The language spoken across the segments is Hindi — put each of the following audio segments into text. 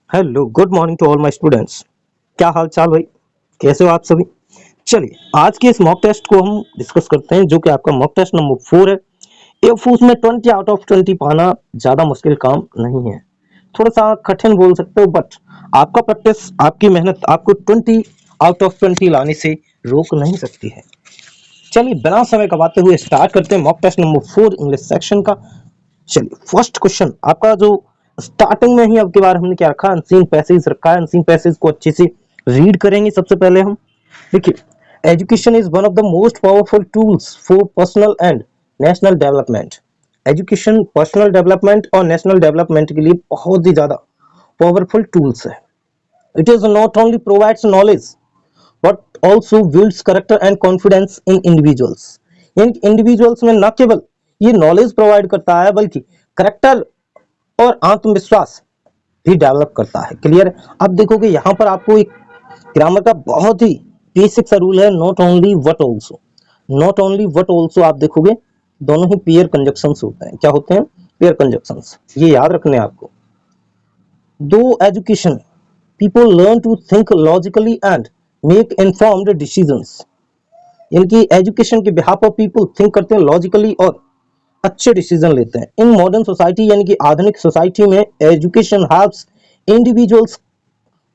Hello good morning to all my students. क्या हाल चाल भाई, कैसे हो आप सभी। चलिए आज के इस मॉक टेस्ट को हम डिस्कस करते हैं जो कि आपका मॉक टेस्ट नंबर 4 है। एक उसमें 20 आउट ऑफ 20 पाना ज़्यादा मुश्किल काम नहीं है, थोड़ा सा कठिन बोल सकते हो, बट आपका प्रैक्टिस आपकी मेहनत आपको 20 आउट ऑफ 20 लाने से रोक नहीं सकती है। चलिए बिना समय गवाते हुए स्टार्ट करते हैं mock test number 4 English section का। चलिए फर्स्ट क्वेश्चन आपका जो स्टार्टिंग में ही अब की बार हमने क्या रखा, अनसीन पैसेज रखा है। अनसीन पैसेज को अच्छे से रीड करेंगे। सबसे पहले हम देखिए, education is one of the most powerful tools for personal and national development. Education personal development और नेशनल डेवलपमेंट के लिए बहुत ही ज्यादा पावरफुल टूल्स है। It is not only provides knowledge but also builds character and confidence in individuals. यानी इंडिविजुअल्स में न केवल ये नॉलेज प्रोवाइड करता है बल्कि करेक्टर और आत्मविश्वास भी डेवलप करता है। क्लियर है। अब देखोगे यहाँ पर आपको एक ग्रामर का बहुत ही बेसिक सा रूल है, not only what also. Not only what also आप देखोगे दोनों ही पेयर कंजक्शंस होते हैं। क्या होते हैं? Pair conjunctions. ये याद रखने हैं आपको। दो education people learn to think logically and make informed decisions। यानी कि एजुकेशन के बिहाफ पर पीपल थिंक करते हैं लॉजिकली और अच्छे डिसीजन लेते हैं। इन मॉडर्न सोसाइटी यानी कि आधुनिक सोसाइटी में education helps individuals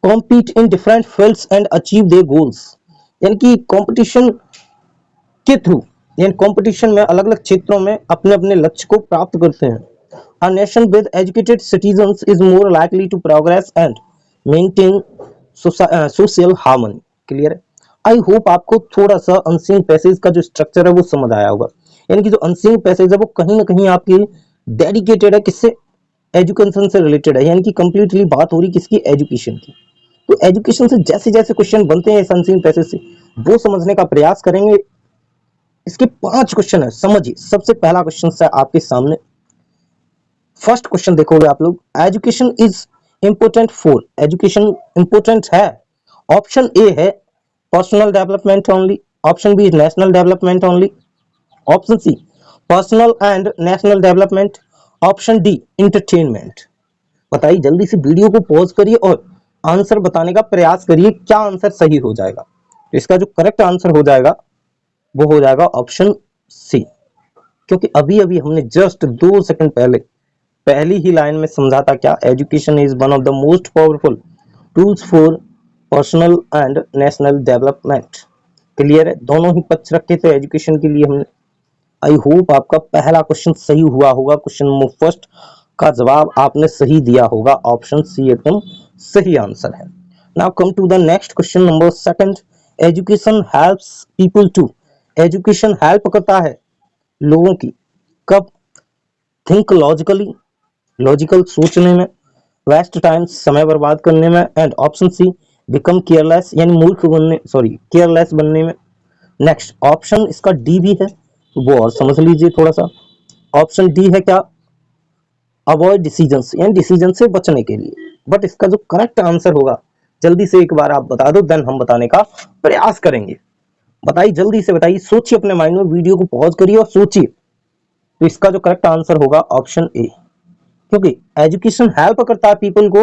compete in different fields and achieve their goals. यानी कि कंपटीशन के थ्रू, यानी कंपटीशन में अलग अलग क्षेत्रों में अपने अपने लक्ष्य को प्राप्त करते हैं। A nation with educated citizens is more likely to progress and maintain social harmony। Clear है। आई होप आपको थोड़ा सा अनसीन पैसेज का जो स्ट्रक्चर है वो समझ आया होगा। यानी कि जो अनसीन पैसेज है वो कहीं ना कहीं आपकी डेडिकेटेड है, किससे? एजुकेशन से रिलेटेड है। यानी कि कंप्लीटली बात हो रही किसकी? एजुकेशन की। तो एजुकेशन से जैसे जैसे क्वेश्चन बनते हैं इस अनसीन पैसेज से वो समझने का प्रयास करेंगे। इसके 5 क्वेश्चन है, समझिए। सबसे पहला क्वेश्चन है आपके सामने। फर्स्ट क्वेश्चन देखोगे आप लोग, education is important for. Education important है। ऑप्शन ए है personal development only, option B national development only, option C personal and national development, option D entertainment. बताइए, जल्दी से वीडियो को पॉज करिए और आंसर बताने का प्रयास करिए, क्या आंसर सही हो जाएगा। तो इसका जो करेक्ट आंसर हो जाएगा वो हो जाएगा ऑप्शन सी। क्योंकि अभी अभी हमने जस्ट 2 सेकंड पहले पहली ही लाइन में समझा था क्या? Education is one of the most powerful tools for personal and national development. Clear है। दोनों ही पक्ष रखे थे एजुकेशन के लिए हमने। आई होप आपका पहला क्वेश्चन सही हुआ होगा। क्वेश्चन नंबर फर्स्ट का जवाब आपने सही दिया होगा। ऑप्शन सी एकदम सही आंसर है। Now come to the next question number second. Education helps people to. Education help करता है लोगों की कब? थिंक लॉजिकली, लॉजिकल सोचने में, वेस्ट टाइम समय बर्बाद करने में, and option C become careless यानी मूर्ख बनने, सॉरी केयरलेस बनने में। नेक्स्ट ऑप्शन इसका डी भी है, तो वो और समझ लीजिए थोड़ा सा। ऑप्शन डी है क्या? अवॉइड डिसीजंस यानी डिसीजन से बचने के लिए। बट इसका जो करेक्ट आंसर होगा जल्दी से एक बार आप बता दो, देन हम बताने का प्रयास करेंगे। बताइए, जल्दी से बताइए, सोचिए अपने माइंड में, वीडियो को पॉज करिए और सोचिए। तो इसका जो करेक्ट आंसर होगा ऑप्शन ए। क्योंकि एजुकेशन हेल्प करता है पीपल को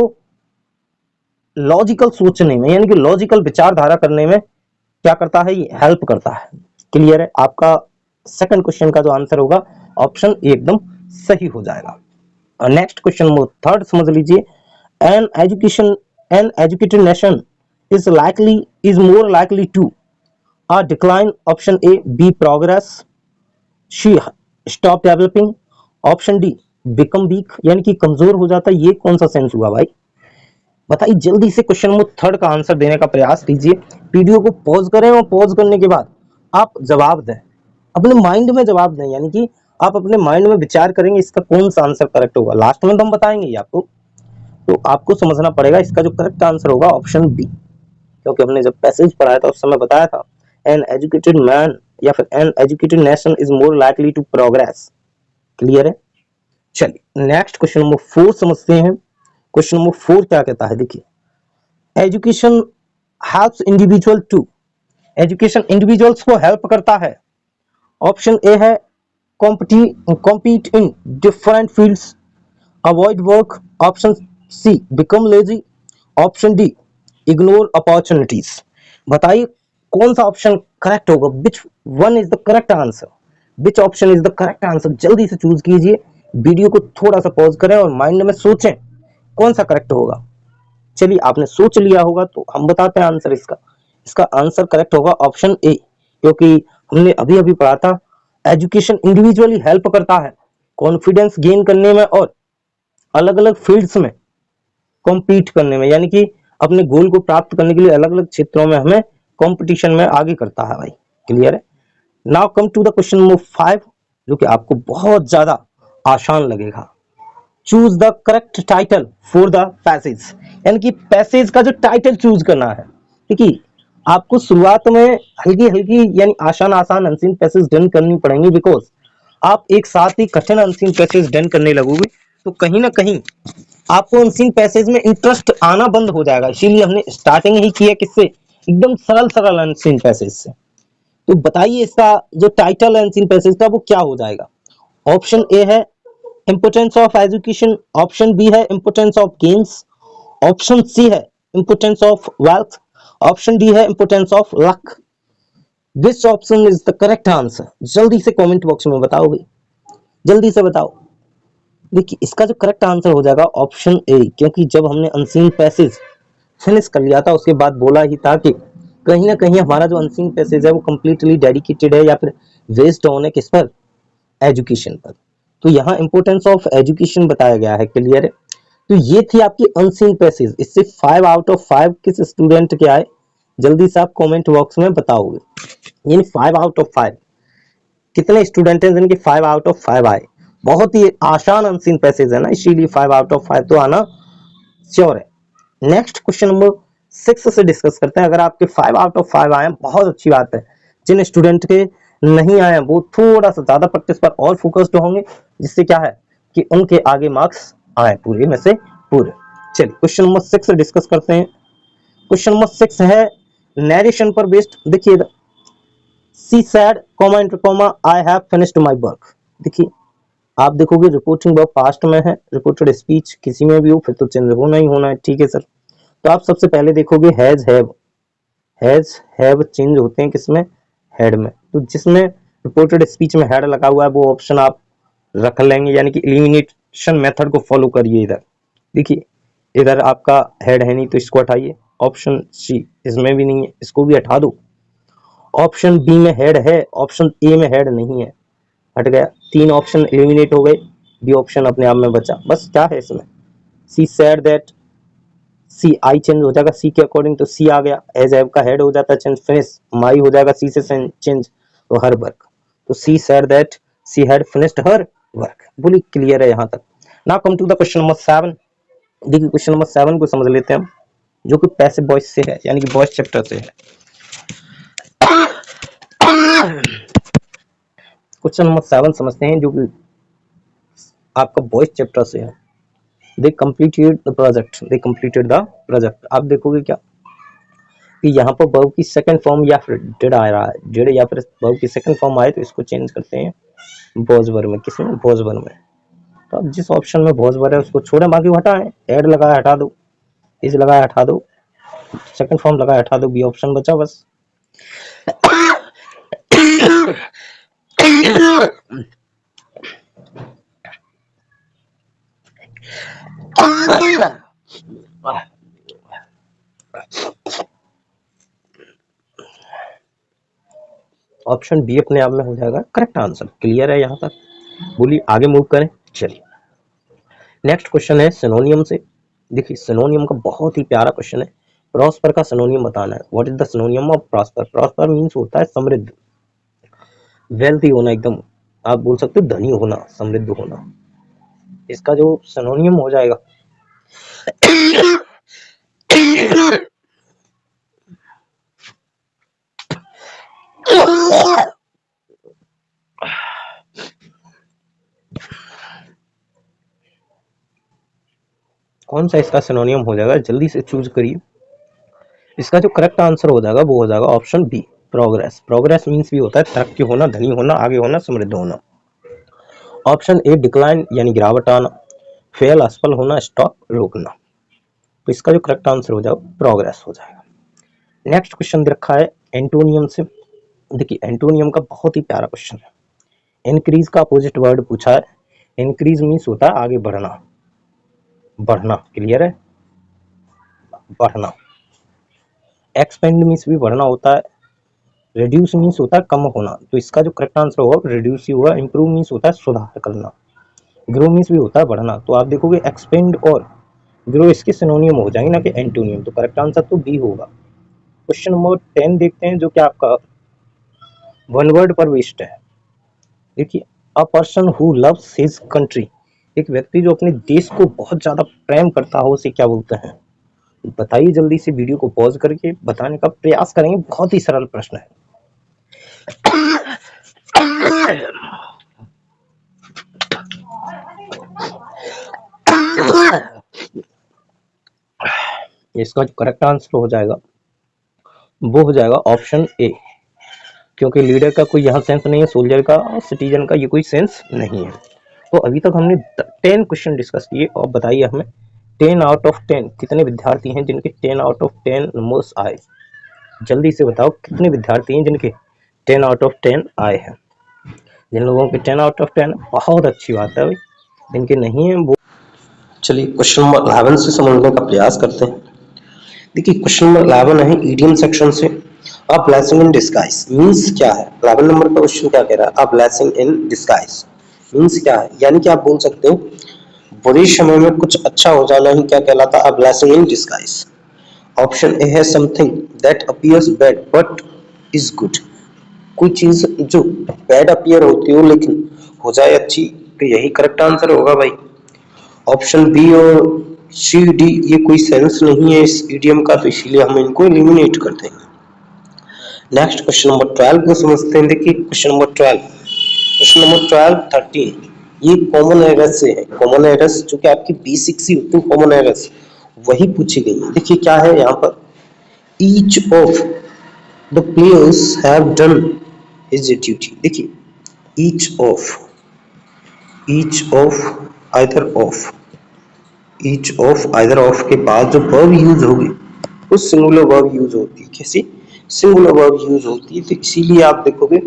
लॉजिकल सोचने में, यानी कि लॉजिकल विचारधारा करने में क्या करता है? ये हेल्प करता है। क्लियर है। आपका सेकंड क्वेश्चन का जो आंसर होगा ऑप्शन ए एकदम सही हो जाएगा। नेक्स्ट क्वेश्चन थर्ड समझ लीजिए। An education an educated nation is more likely to A decline, option A B progress, C stop developing, option D become weak यानी कि कमजोर हो जाता है। ये कौन सा सेंस हुआ भाई? बताइए, जल्दी से क्वेश्चन नंबर थर्ड का आंसर देने का प्रयास कीजिए। वीडियो को पॉज करें और पॉज करने के बाद आप जवाब दें, अपने माइंड में जवाब दें। यानी कि आप अपने माइंड में विचार करेंगे इसका कौन सा आंसर करेक्ट होगा। लास्ट में तो हम बताएंगे आपको, तो आपको समझना पड़ेगा इसका जो करेक्ट आंसर होगा ऑप्शन बी। क्योंकि हमने जब पैसेज पढ़ाया था उस समय बताया था एन एजुकेटेड मैन या फिर an educated nation is more likely to progress. Clear है। चलिए नेक्स्ट क्वेश्चन नंबर 4 समझते हैं। क्वेश्चन नंबर 4 क्या कहता है? देखिए, education helps individual to. Education individuals को हेल्प करता है। ऑप्शन ए है compete in different fields, avoid work, option C become lazy, option D, ignore opportunities. बताइए कौन सा ऑप्शन करेक्ट होगा, which one is the correct answer, which option is the correct answer. जल्दी से चूज कीजिए, वीडियो को थोड़ा सा पॉज करें और माइंड में सोचें कौन सा करेक्ट होगा। चलिए आपने सोच लिया होगा तो हम बताते हैं आंसर इसका। इसका आंसर करेक्ट होगा ऑप्शन ए, क्योंकि हमने अभी अभी पढ़ा था एजुकेशन इंडिविजुअली हेल्प करता है कॉन्फिडेंस गेन करने में और अलग अलग फील्ड्स में कॉम्पीट करने में, यानी कि अपने गोल को प्राप्त करने के लिए अलग अलग क्षेत्रों में हमें कंपटीशन में आगे करता है भाई। क्लियर है। Now come to the question number 5, जो कि आपको बहुत ज्यादा आसान लगेगा। Choose the correct title for the passage, यानी कि पैसेज का जो टाइटल चूज करना है। देखिए आपको शुरुआत में हल्की हल्की यानी आसान आसान अनसीन पैसेज डन करनी पड़ेंगी, बिकॉज आप एक साथ ही कठिन अनसीन पैसेज डन करने लगोगे तो कहीं ना कहीं आपको अनसीन पैसेज में इंटरेस्ट आना बंद हो जाएगा। इसीलिए हमने स्टार्टिंग ही किया किससे, एकदम सरल सरल अनसीन पैसेज से। तो बताइए इसका जो टाइटल है अनसीन पैसेज का वो क्या हो जाएगा। ऑप्शन ए है importance of education, option B है importance of games, option C है importance of wealth, option D है importance of luck. Which option is the correct answer, जल्दी से कमेंट बॉक्स में बताओ भाई, जल्दी से बताओ। देखिए इसका जो करेक्ट आंसर हो जाएगा ऑप्शन ए, क्योंकि जब हमने अनसीन पैसेज फिनिश कर लिया था उसके बाद बोला ही था कि कहीं ना कहीं हमारा जो अनसीन पैसेज है वो कंप्लीटली डेडिकेटेड है या फिर बेस्ड ऑन है किस पर, एजुकेशन पर। तो यहाँ इंपोर्टेंस ऑफ एजुकेशन बताया गया है। क्लियर है। तो ये थी आपकी अनसीन पैसेज। इससे 5 आउट ऑफ 5 किस स्टूडेंट के आए, जल्दी से आप कमेंट बॉक्स में बताओगे। यानी 5 आउट ऑफ 5 कितने स्टूडेंट हैं जिनके 5 आउट ऑफ 5 आए। बहुत ही आसान अनसीन पैसेज है ना, इसीलिए 5 आउट ऑफ 5 तो आना श्योर है। नेक्स्ट क्वेश्चन नंबर 6 से डिस्कस करते हैं। अगर आपके 5 आउट ऑफ 5 आए बहुत अच्छी बात है। जिन स्टूडेंट के नहीं आए वो थोड़ा सा ज्यादा प्रैक्टिस पर और फोकस्ड होंगे, जिससे क्या है कि उनके आगे मार्क्स आए पूरे में से पूरे। चलिए क्वेश्चन नंबर 6 डिस्कस करते हैं। क्वेश्चन नंबर 6 है नरेशन पर बेस्ड। देखिए she said comma inter comma I have finished my work. देखिए आप देखोगे रिपोर्टिंग वर्ब पास्ट में है, रिपोर्टेड स्पीच किसी में भी हो फिर तो चेंज होना ही होना है। ठीक है सर। तो आप सबसे पहले देखोगे हैज हैव चेंज होते हैं किसमें, हेड में। तो जिसमें रिपोर्टेड स्पीच में हेड लगा हुआ है वो ऑप्शन आप रख लेंगे, यानी कि एलिमिनेशन मेथड को फॉलो करिए। इधर देखिए इधर आपका हेड है नहीं तो इसको हटाइए। ऑप्शन सी इसमें भी नहीं है, इसको भी हटा दो। ऑप्शन बी में हेड है, ऑप्शन ए में हेड नहीं है, हट गया। 3 ऑप्शन एलिमिनेट हो गए, बी ऑप्शन अपने आप में बचा। बस क्या है इसमें, she said that, she I change हो जाएगा सी के अकॉर्डिंग तो सी आ गया। एज हैव का हेड हो जाता है चेंज, फिनिश माई हो जाएगा सी से चेंज तो हर वर्क। तो she said that she had finished her work. बोली क्लियर है यहाँ तक। Now come to the question number 7। देखिए क्वेश्चन नंबर 7 को समझ लेते हैं हम, जो कि पैसिव वॉइस से है, यानी कि वॉइस चैप्टर से है। क्वेश्चन नंबर 7 समझते हैं, जो कि आपका वॉइस चैप्टर से है। दे completed the project, they completed the project. आप देखोगे क्या कि यहाँ पर वर्ब की सेकंड फॉर्म या फिर डिड आ रहा है, डिड या फिर वर्ब की सेकंड फॉर्म आए तो इसको चेंज करते हैं वॉज वर्ब में। किसमें, वॉज वर्ब में। तो अब जिस ऑप्शन में वॉज वर्ब है उसको छोड़े, बाकी हटाएं। एड लगाया हटा दो, इस लगाया हटा दो, सेकंड फॉर्म लगाया हटा दो, बी ऑप्शन बचा बस। ऑप्शन बी अपने आप में हो जाएगा करेक्ट आंसर। क्लियर है यहाँ तक। बोलिए आगे मूव करें। चलिए नेक्स्ट क्वेश्चन है सिनोनियम से। देखिए सिनोनियम का बहुत ही प्यारा क्वेश्चन है। प्रॉस्पर का सिनोनियम बताना है। What is the सिनोनियम of prosper. Prosper means होता है समृद्ध, वेल्थी होना, एकदम आप बोल सकते हो धनी होना, समृद्ध होना। इसका जो सिनोनियम हो जाएगा कौन सा इसका सिनोनियम हो जाएगा, जल्दी से चूज करिए। इसका जो करेक्ट आंसर हो जाएगा वो हो जाएगा option B, progress. Progress means भी होता है तरक्की होना, धनी होना, आगे होना, समृद्ध होना। ऑप्शन ए डिक्लाइन यानी गिरावट आना, फेल असफल होना, स्टॉप रोकना। तो इसका जो करेक्ट आंसर हो जाएगा प्रोग्रेस हो जाएगा। नेक्स्ट क्वेश्चन दे रखा है एंटोनियम से। देखिए एंटोनियम का बहुत ही प्यारा क्वेश्चन है। इंक्रीज का अपोजिट वर्ड पूछा है। इंक्रीज मीन्स होता है आगे बढ़ना, बढ़ना, क्लियर है, बढ़ना। एक्सपेंड मीन्स भी बढ़ना होता है। रिड्यूस मीन्स होता है कम होना, तो इसका जो करेक्ट आंसर होगा रिड्यूस ही होगा। इंप्रूव मीन्स होता है सुधार करना। ग्रो मीन्स भी होता है बढ़ना, तो आप देखोगे एक्सपेंड और ग्रो इसके सिनोनियम हो जाएंगे ना कि एंटोनियम, तो करेक्ट आंसर तो बी होगा। क्वेश्चन नंबर 10 देखते हैं जो कि आपका वन वर्ड पर बेस्ड है। देखिए a person who loves his country, एक व्यक्ति जो अपने देश को बहुत ज्यादा प्रेम करता हो उसे क्या बोलते हैं? बताइए जल्दी से, वीडियो को पॉज करके बताने का प्रयास करेंगे। बहुत ही सरल प्रश्न है। इसका जो करेक्ट आंसर हो जाएगा वो हो जाएगा ऑप्शन ए, क्योंकि लीडर का कोई यहाँ सेंस नहीं है, सोल्जर का और सिटीजन का ये कोई सेंस नहीं है। तो अभी तक हमने 10 क्वेश्चन डिस्कस किए और बताइए हमें 10 आउट ऑफ 10 कितने विद्यार्थी हैं जिनके 10 आउट ऑफ 10 नंबर्स आए? जल्दी से बताओ कितने विद्यार्थी हैं जिनके 10 आउट ऑफ 10 आए हैं? जिन लोगों के 10 आउट ऑफ 10 बहुत अच्छी बात है भाई, जिनके नहीं है वो चलिए क्वेश्चन नंबर 11 से समझने का प्रयास करते हैं। देखिए क्वेश्चन नंबर 11 है ईडियम सेक्शन से। अ ब्लेसिंग इन डिस्गाइज मींस क्या है? 11 नंबर का क्वेश्चन क्या कह रहा है? A blessing in disguise means क्या है? यानी कि आप बोल सकते हो बुरे समय में कुछ अच्छा हो जाना ही क्या कहलाता है? A blessing in disguise. Option A है something that appears bad but is good, कोई चीज जो बैड अपीयर होती हो लेकिन हो जाए अच्छी, तो यही करेक्ट आंसर होगा भाई। ऑप्शन बी और सी डी ये कोई सेंस नहीं है इस इडियम का, तो इसीलिए हम इनको एलिमिनेट कर देंगे। नेक्स्ट क्वेश्चन नंबर 12 को समझते हैं। देखिए क्वेश्चन नंबर 12 13 ये कॉमन एरर्स से है। कॉमन एरर्स जो कि आपकी बेसिक सी होती है कॉमन एरर्स, वही पूछी गई है। देखिए क्या है यहाँ पर, each of the players have done his duty. देखिए ईच ऑफ आइदर ऑफ के बाद जो वर्ब यूज होगी वो सिंगुलर वर्ब यूज होती है। कैसी? सिंगुलर वर्ब यूज होती है, तो इसीलिए आप देखोगे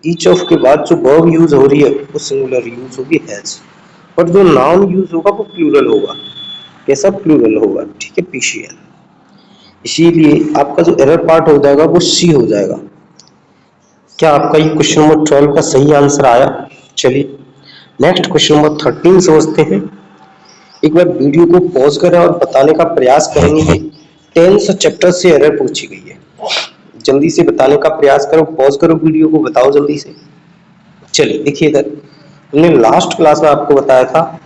ईच ऑफ के बाद जो वर्ब यूज हो रही है वो सिंगुलर यूज होगी हैज, और जो नाउन यूज होगा वो प्लूरल होगा। कैसा? प्लूरल होगा, ठीक है, पीसीएल। इसीलिए आपका जो एरर पार्ट हो जाएगा वो सी हो जाएगा। क्या आपका ये क्वेश्चन नंबर 12 का सही आंसर आया? चलिए नेक्स्ट क्वेश्चन नंबर 13 समझते हैं। एक बार वीडियो को पॉज करें और बताने का प्रयास करेंगे कि 10 चैप्टर से एरर पूछी गई है। जल्दी से बताने का प्रयास करो, पॉज करो वीडियो को, बताओ जल्दी से। चलिए देखिए इधर हमने लास्ट क्लास में आपको बताया था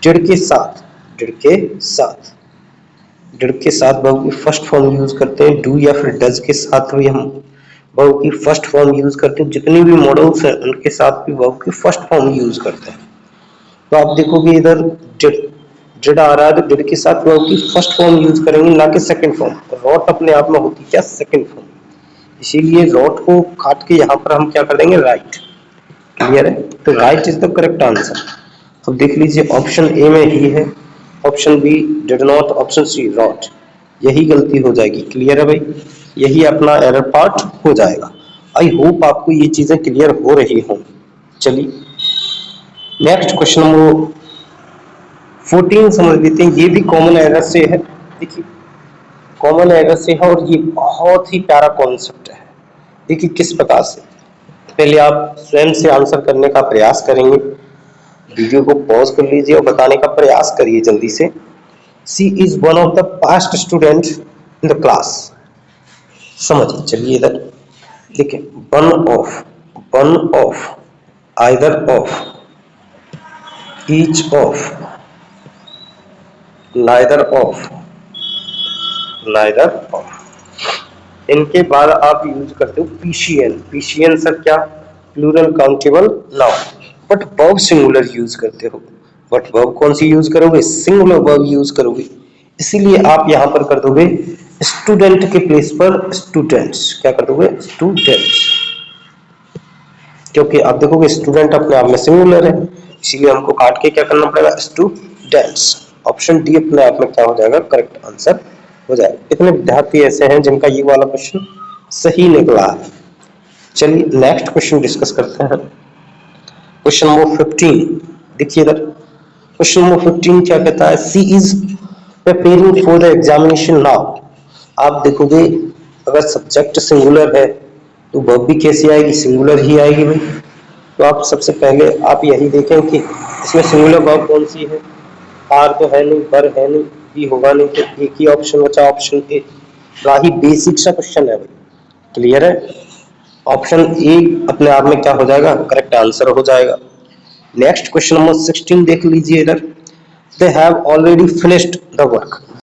डिड के साथ वर्ब की फर्स्ट फॉर्म यूज करते हैं। डू या फिर डज के साथ भी हम वर्ब की फर्स्ट फॉर्म यूज करते हैं। जितने भी मॉडल्स हैं उनके साथ भी वर्ब की फर्स्ट फॉर्म यूज करते हैं। तो आप देखोगे इधर डिड आ रहा है तो डिड के साथ वर्ब की फर्स्ट फॉर्म यूज करेंगे, ना कि सेकंड फॉर्म। रॉट अपने आप में होती क्या? Second form. इसीलिए रॉट को काट के यहाँ पर हम क्या कर देंगे? राइट। क्लियर है? तो right is the correct answer. अब देख लीजिए ऑप्शन ए में ही है, option B did not, option C wrote, यही गलती हो जाएगी। क्लियर है भाई? यही अपना एरर पार्ट हो जाएगा। आई होप आपको ये चीजें क्लियर हो रही हों। चलिए नेक्स्ट क्वेश्चन नंबर 14 समझ लेते हैं। ये भी कॉमन एरर से है। देखिए कॉमन एरर से है और ये बहुत ही प्यारा कॉन्सेप्ट है। देखिए किस प्रकार से, पहले आप स्वयं से आंसर करने का प्रयास करेंगे। वीडियो को पॉज कर लीजिए और बताने का प्रयास करिए जल्दी से। She is one of the past student in the class. समझिए, चलिए इधर देखिए one of either of each of neither of इनके बाद आप यूज करते हो पीसीएन सर क्या? Plural countable noun. But verb singular use करते हो। बट वर्ब कौन सी यूज करोगे? सिंगुलर वर्ब यूज करोगे। इसीलिए आप यहां पर कर दोगे स्टूडेंट के प्लेस पर स्टूडेंट्स। क्या कर दोगे? स्टूडेंट्स, क्योंकि आप देखोगे स्टूडेंट अपने आप में सिंगुलर है, इसीलिए हमको काट के क्या करना पड़ेगा? स्टूडेंट्स। ऑप्शन डी अपने आप में क्या हो जाएगा, करेक्ट आंसर हो जाएगा। कितने विद्यार्थी ऐसे हैं जिनका ये वाला क्वेश्चन सही निकला है। चलिए नेक्स्ट क्वेश्चन डिस्कस करते हैं। क्वेश्चन नंबर 15 देखिए इधर, क्वेश्चन नंबर 15 क्या कहता है, she is preparing for the examination now. आप देखोगे अगर सब्जेक्ट सिंगुलर है तो वर्ब भी कैसी आएगी, सिंगुलर ही आएगी भाई। तो आप सबसे पहले आप यही देखें कि इसमें सिंगुलर वर्ब कौन सी है, आर तो है नहीं, बर है नहीं, बी होगा नहीं, तो एक ही ऑप्शन बचा, ऑप्शन ए। ही बेसिक सा क्वेश्चन है भाई, क्लियर है। ऑप्शन ए अपने आप में क्या हो जाएगा, करेक्ट आंसर हो जाएगा। नेक्स्ट क्वेश्चन नंबर 16 देख लीजिए इधर, they have already finished the work.